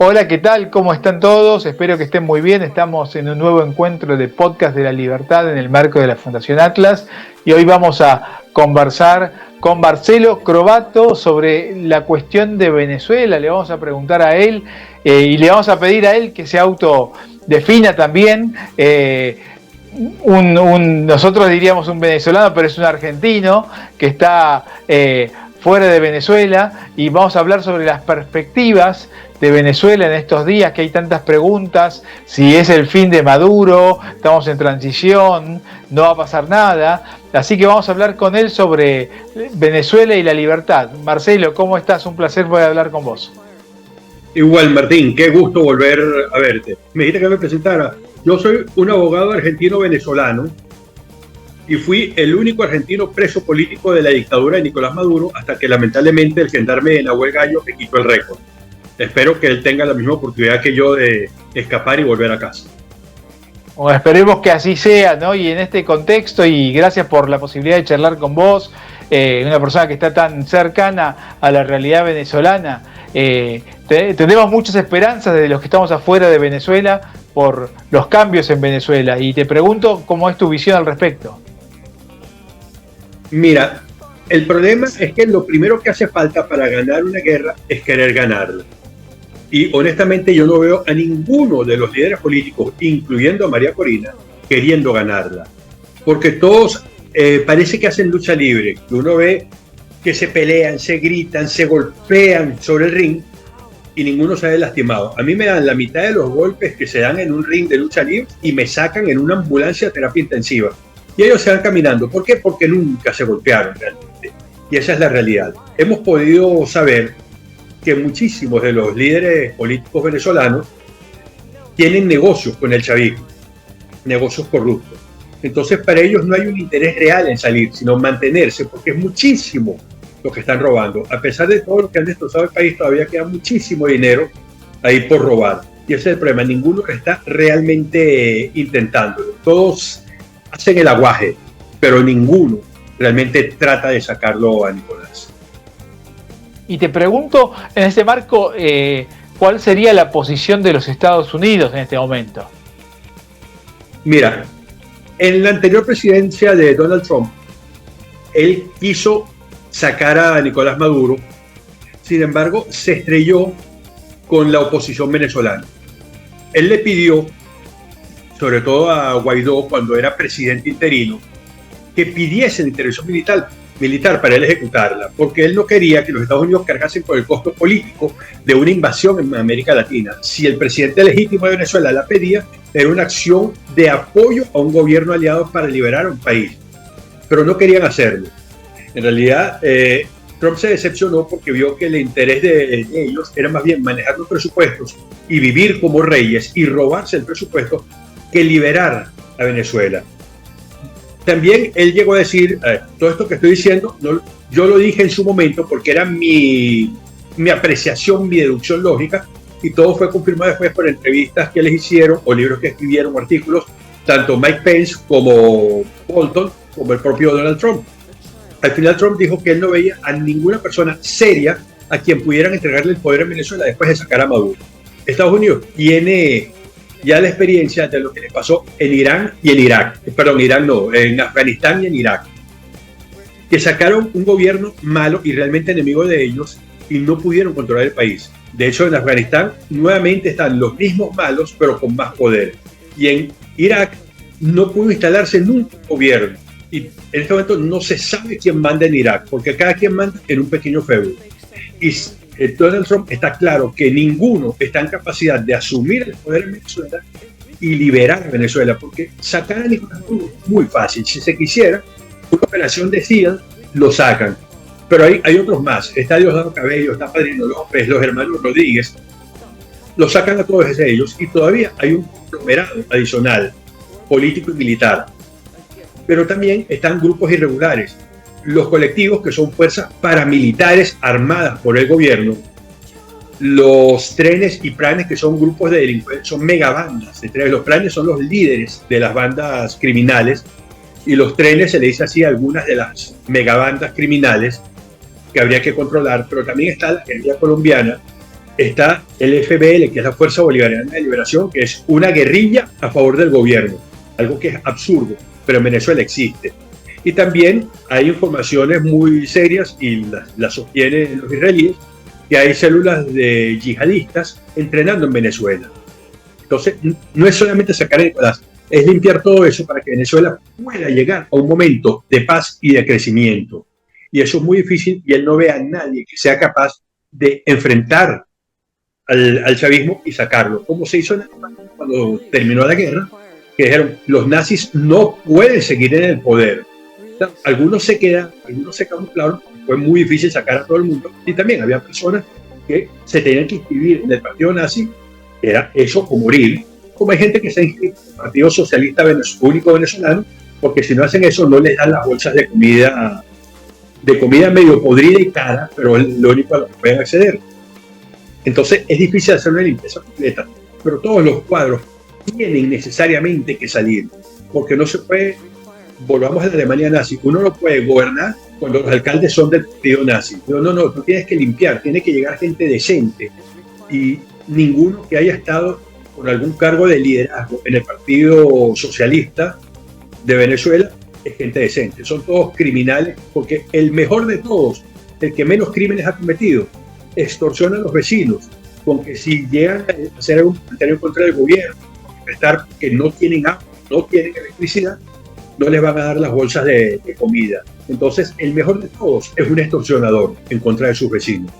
Hola, ¿qué tal? ¿Cómo están todos? Espero que estén muy bien. Estamos en un nuevo encuentro de Podcast de la Libertad en el marco de la Fundación Atlas y hoy vamos a conversar con Marcelo Crovato sobre la cuestión de Venezuela. Le vamos a preguntar a él y le vamos a pedir a él que se autodefina también. Nosotros diríamos un venezolano, pero es un argentino que está fuera de Venezuela, y vamos a hablar sobre las perspectivas de Venezuela en estos días, que hay tantas preguntas: si es el fin de Maduro, estamos en transición, no va a pasar nada. Así que vamos a hablar con él sobre Venezuela y la libertad. Marcelo, ¿cómo estás? Un placer poder hablar con vos. Igual, Martín, qué gusto volver a verte. Me dijiste que me presentara. Yo soy un abogado argentino-venezolano y fui el único argentino preso político de la dictadura de Nicolás Maduro hasta que lamentablemente el gendarme Nahuel Gallo me quitó el récord. Espero que él tenga la misma oportunidad que yo de escapar y volver a casa. Bueno, esperemos que así sea, ¿no? Y en este contexto, y gracias por la posibilidad de charlar con vos, una persona que está tan cercana a la realidad venezolana. Tenemos muchas esperanzas desde los que estamos afuera de Venezuela por los cambios en Venezuela, y te pregunto cómo es tu visión al respecto. Mira, el problema es que lo primero que hace falta para ganar una guerra es querer ganarla. Y honestamente yo no veo a ninguno de los líderes políticos, incluyendo a María Corina, queriendo ganarla. Porque todos parece que hacen lucha libre. Uno ve que se pelean, se gritan, se golpean sobre el ring y ninguno sale lastimado. A mí me dan la mitad de los golpes que se dan en un ring de lucha libre y me sacan en una ambulancia de terapia intensiva. Y ellos se van caminando. ¿Por qué? Porque nunca se golpearon realmente. Y esa es la realidad. Hemos podido saber que muchísimos de los líderes políticos venezolanos tienen negocios con el chavismo, negocios corruptos. Entonces, para ellos no hay un interés real en salir, sino mantenerse, porque es muchísimo lo que están robando. A pesar de todo lo que han destrozado el país, todavía queda muchísimo dinero ahí por robar. Y ese es el problema. Ninguno está realmente intentándolo. Todos hacen el aguaje, pero ninguno realmente trata de sacarlo a Nicolás. Y te pregunto, en este marco, ¿cuál sería la posición de los Estados Unidos en este momento? Mira, en la anterior presidencia de Donald Trump, él quiso sacar a Nicolás Maduro, sin embargo, se estrelló con la oposición venezolana. Él le pidió, sobre todo a Guaidó, cuando era presidente interino, que pidiese la intervención militar para él ejecutarla, porque él no quería que los Estados Unidos cargasen con el costo político de una invasión en América Latina. Si el presidente legítimo de Venezuela la pedía, era una acción de apoyo a un gobierno aliado para liberar a un país, pero no querían hacerlo. En realidad, Trump se decepcionó porque vio que el interés de ellos era más bien manejar los presupuestos y vivir como reyes y robarse el presupuesto que liberar a Venezuela. También él llegó a decir, todo esto que estoy diciendo, yo lo dije en su momento porque era mi apreciación, mi deducción lógica, y todo fue confirmado después por entrevistas que les hicieron, o libros que escribieron, artículos, tanto Mike Pence como Bolton, como el propio Donald Trump. Al final Trump dijo que él no veía a ninguna persona seria a quien pudieran entregarle el poder en Venezuela después de sacar a Maduro. Estados Unidos tiene ya la experiencia de lo que le pasó en Irán y en Irak, en Afganistán y en Irak, que sacaron un gobierno malo y realmente enemigo de ellos y no pudieron controlar el país. De hecho, en Afganistán nuevamente están los mismos malos, pero con más poder. Y en Irak no pudo instalarse nunca un gobierno. Y en este momento no se sabe quién manda en Irak, porque cada quien manda en un pequeño feudo. Y Donald Trump está claro que ninguno está en capacidad de asumir el poder en Venezuela y liberar a Venezuela, porque sacar a Nicolás Maduro es muy fácil. Si se quisiera, una operación de SEAL, lo sacan. Pero hay otros más. Está Diosdado Cabello, está Padrino López, los hermanos Rodríguez. Lo sacan a todos ellos y todavía hay un conglomerado adicional, político y militar. Pero también están grupos irregulares. Los colectivos, que son fuerzas paramilitares armadas por el gobierno, los trenes y planes, que son grupos de delincuentes, son megabandas. Los planes son los líderes de las bandas criminales y los trenes se le dice así a algunas de las megabandas criminales que habría que controlar. Pero también está la guerrilla colombiana, está el FBL, que es la Fuerza Bolivariana de Liberación, que es una guerrilla a favor del gobierno, algo que es absurdo, pero en Venezuela existe. Y también hay informaciones muy serias, y las sostienen los israelíes, que hay células de yihadistas entrenando en Venezuela. Entonces, no es solamente sacar a Nicolás, es limpiar todo eso para que Venezuela pueda llegar a un momento de paz y de crecimiento. Y eso es muy difícil, y él no ve a nadie que sea capaz de enfrentar al chavismo y sacarlo, como se hizo en Alemania cuando terminó la guerra, que dijeron, los nazis no pueden seguir en el poder. Algunos se camuflaron, fue muy difícil sacar a todo el mundo, y también había personas que se tenían que inscribir en el partido nazi, era eso o morir, como hay gente que se ha inscrito en el Partido Socialista Único Venezolano, porque si no hacen eso no les dan las bolsas de comida medio podrida y cara, pero es lo único a lo que pueden acceder. Entonces es difícil hacer una limpieza completa, pero todos los cuadros tienen necesariamente que salir, porque no se puede, volvamos a la Alemania nazi, uno no puede gobernar cuando los alcaldes son del partido nazi. No, tú tienes que limpiar, tiene que llegar gente decente, y ninguno que haya estado con algún cargo de liderazgo en el Partido Socialista de Venezuela es gente decente, son todos criminales, porque el mejor de todos, el que menos crímenes ha cometido, extorsiona a los vecinos, con que si llegan a hacer algún comentario contra el gobierno, estar que no tienen agua, no tienen electricidad, no les van a dar las bolsas de comida. Entonces, el mejor de todos es un extorsionador en contra de sus vecinos.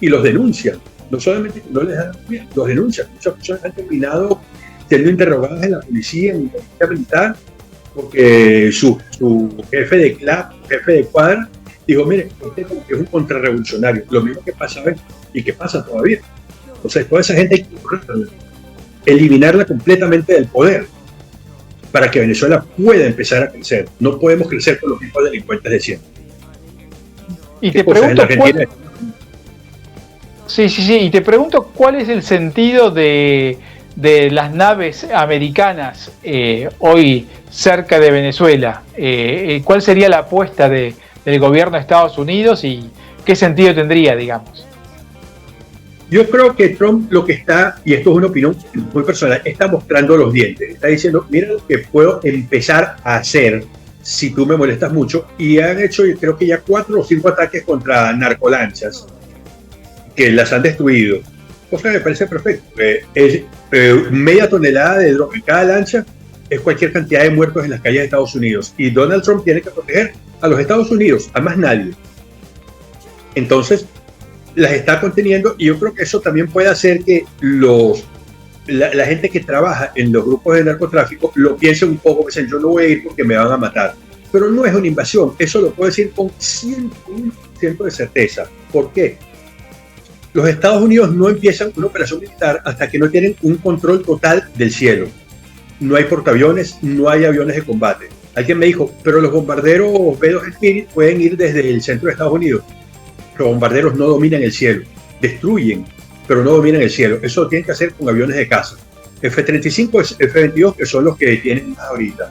Y los denuncian, no solamente no les dan comida, los denuncian. Muchas personas han terminado siendo interrogadas en la policía, en la policía militar, porque su jefe de CLAP, jefe de cuadra, dijo, mire, usted como que es un contrarrevolucionario, lo mismo que pasaba y que pasa todavía. Entonces, toda esa gente hay que eliminarla completamente del poder para que Venezuela pueda empezar a crecer. No podemos crecer con los mismos delincuentes de siempre. Y te pregunto, y te pregunto cuál es el sentido de las naves americanas hoy cerca de Venezuela. ¿Cuál sería la apuesta del gobierno de Estados Unidos y qué sentido tendría, digamos? Yo creo que Trump lo que está, y esto es una opinión muy personal, está mostrando los dientes. Está diciendo, mira lo que puedo empezar a hacer si tú me molestas mucho. Y han hecho, yo creo que ya 4 o 5 ataques contra narcolanchas que las han destruido. Cosa que me parece perfecto. Media tonelada de droga en cada lancha es cualquier cantidad de muertos en las calles de Estados Unidos. Y Donald Trump tiene que proteger a los Estados Unidos, a más nadie. Entonces, las está conteniendo, y yo creo que eso también puede hacer que la gente que trabaja en los grupos de narcotráfico lo piense un poco, dicen, yo no voy a ir porque me van a matar. Pero no es una invasión, eso lo puedo decir con 101% de certeza. ¿Por qué? Los Estados Unidos no empiezan una operación militar hasta que no tienen un control total del cielo. No hay portaaviones, no hay aviones de combate. Alguien me dijo, pero los bombarderos B-2 Spirit pueden ir desde el centro de Estados Unidos. Los bombarderos no dominan el cielo, destruyen, pero no dominan el cielo. Eso lo tienen que hacer con aviones de caza. F-35, F-22, que son los que tienen ahorita.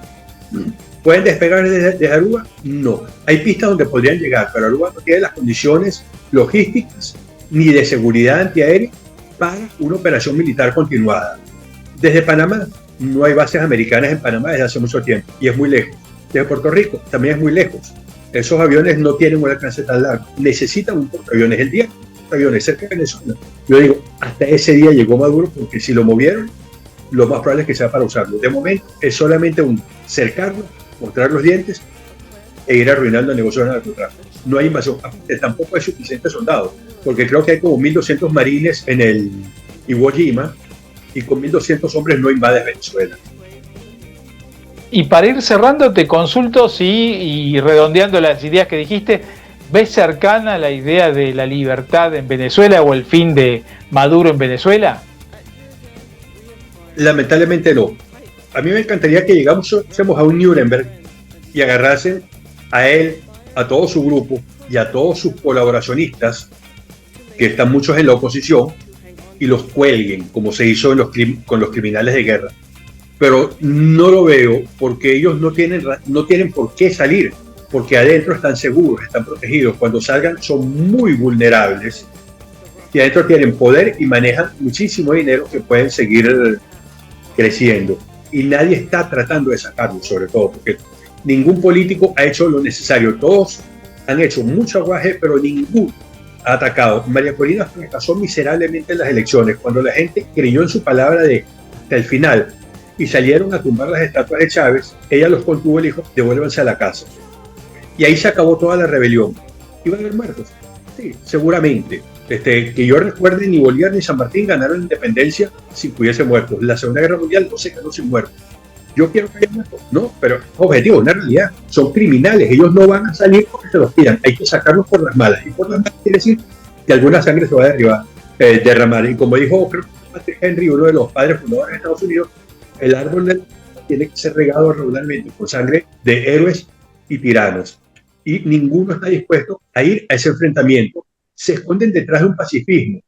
¿Pueden despegar desde Aruba? No. Hay pistas donde podrían llegar, pero Aruba no tiene las condiciones logísticas ni de seguridad antiaérea para una operación militar continuada. Desde Panamá, no hay bases americanas en Panamá desde hace mucho tiempo, y es muy lejos. Desde Puerto Rico, también es muy lejos. Esos aviones no tienen un alcance tan largo, necesitan un portaaviones. El día que un portaaviones cerca de Venezuela, yo digo, hasta ese día llegó Maduro, porque si lo movieron, lo más probable es que sea para usarlo. De momento es solamente un cercarlo, mostrar los dientes e ir arruinando el negocio del narcotráfico. No hay invasión, tampoco hay suficientes soldados, porque creo que hay como 1.200 marines en el Iwo Jima, y con 1.200 hombres no invades Venezuela. Y para ir cerrando, te consulto y redondeando las ideas que dijiste, ¿ves cercana la idea de la libertad en Venezuela o el fin de Maduro en Venezuela? Lamentablemente no. A mí me encantaría que llegamos a un Nuremberg y agarrasen a él, a todo su grupo y a todos sus colaboracionistas, que están muchos en la oposición, y los cuelguen, como se hizo con los criminales de guerra. Pero no lo veo, porque ellos no tienen por qué salir, porque adentro están seguros, están protegidos. Cuando salgan son muy vulnerables y adentro tienen poder y manejan muchísimo dinero que pueden seguir creciendo. Y nadie está tratando de sacarlo, sobre todo, porque ningún político ha hecho lo necesario. Todos han hecho mucho aguaje, pero ninguno ha atacado. María Corina fracasó miserablemente en las elecciones, cuando la gente creyó en su palabra hasta el final y salieron a tumbar las estatuas de Chávez. Ella los contuvo y le dijo: devuélvanse a la casa. Y ahí se acabó toda la rebelión. ¿Iban a haber muertos? Sí, seguramente. Que yo recuerde, ni Bolívar ni San Martín ganaron la independencia sin que hubiese muertos. La Segunda Guerra Mundial no se ganó sin muertos. Yo quiero que haya muertos, no, pero objetivo, una realidad. Son criminales, ellos no van a salir porque se los pidan. Hay que sacarlos por las malas. Y por las malas quiere decir que alguna sangre se va a derramar. Y como dijo, creo que Patrick Henry, uno de los padres fundadores de Estados Unidos, el árbol tiene que ser regado regularmente con sangre de héroes y tiranos. Y ninguno está dispuesto a ir a ese enfrentamiento. Se esconden detrás de un pacifismo,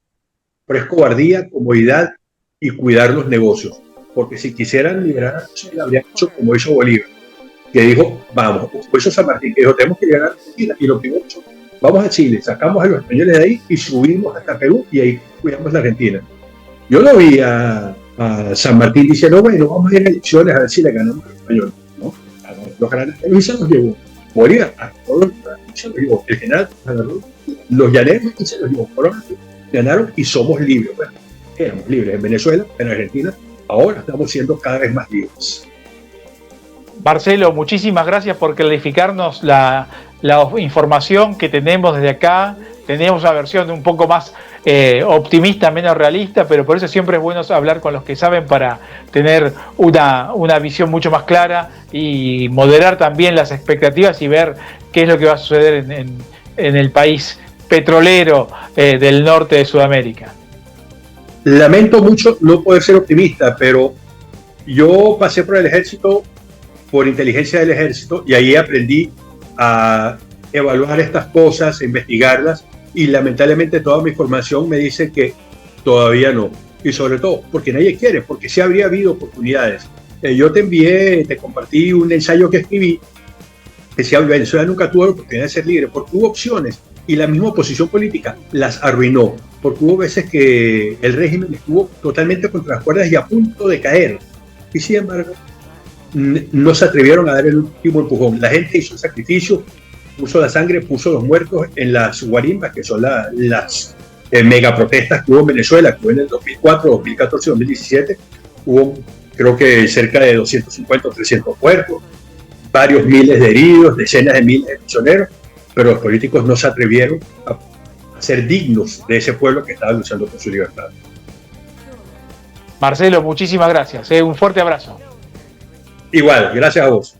pero es cobardía, comodidad y cuidar los negocios. Porque si quisieran liberar a Venezuela, habrían hecho como hizo Bolívar, que dijo: vamos, o hizo San Martín, que dijo: tenemos que llegar a Argentina, y lo primero hecho, vamos a Chile, sacamos a los españoles de ahí y subimos hasta Perú, y ahí cuidamos la Argentina. Yo no vi a San Martín diciendo: bueno, vamos a ir a elecciones a ver si le ganamos a los españoles, ¿no? Los grandes y se los llevó. Bolívar a todos se los llevó. El general agarró los llaneros y se los llevó. Ganaron y somos libres. Bueno, éramos libres en Venezuela, en Argentina. Ahora estamos siendo cada vez más libres. Marcelo, muchísimas gracias por clarificarnos la información que tenemos desde acá. Tenemos una versión un poco más optimista, menos realista, pero por eso siempre es bueno hablar con los que saben para tener una visión mucho más clara y moderar también las expectativas y ver qué es lo que va a suceder en el país petrolero del norte de Sudamérica. Lamento mucho no poder ser optimista, pero yo pasé por el ejército, por inteligencia del ejército, y ahí aprendí a evaluar estas cosas, a investigarlas, y lamentablemente toda mi formación me dice que todavía no. Y sobre todo porque nadie quiere, porque sí habría habido oportunidades. Yo te compartí un ensayo que escribí, que decía: Venezuela nunca tuvo la oportunidad de ser libre, porque hubo opciones, y la misma oposición política las arruinó, porque hubo veces que el régimen estuvo totalmente contra las cuerdas y a punto de caer, y sin embargo no se atrevieron a dar el último empujón. La gente hizo el sacrificio, puso la sangre, puso los muertos en las guarimbas, que son las mega protestas que hubo en Venezuela, que hubo en el 2004, 2014, 2017, hubo creo que cerca de 250 o 300 muertos, varios miles de heridos, decenas de miles de prisioneros, pero los políticos no se atrevieron a ser dignos de ese pueblo que estaba luchando por su libertad. Marcelo, muchísimas gracias. Un fuerte abrazo. Igual, gracias a vos.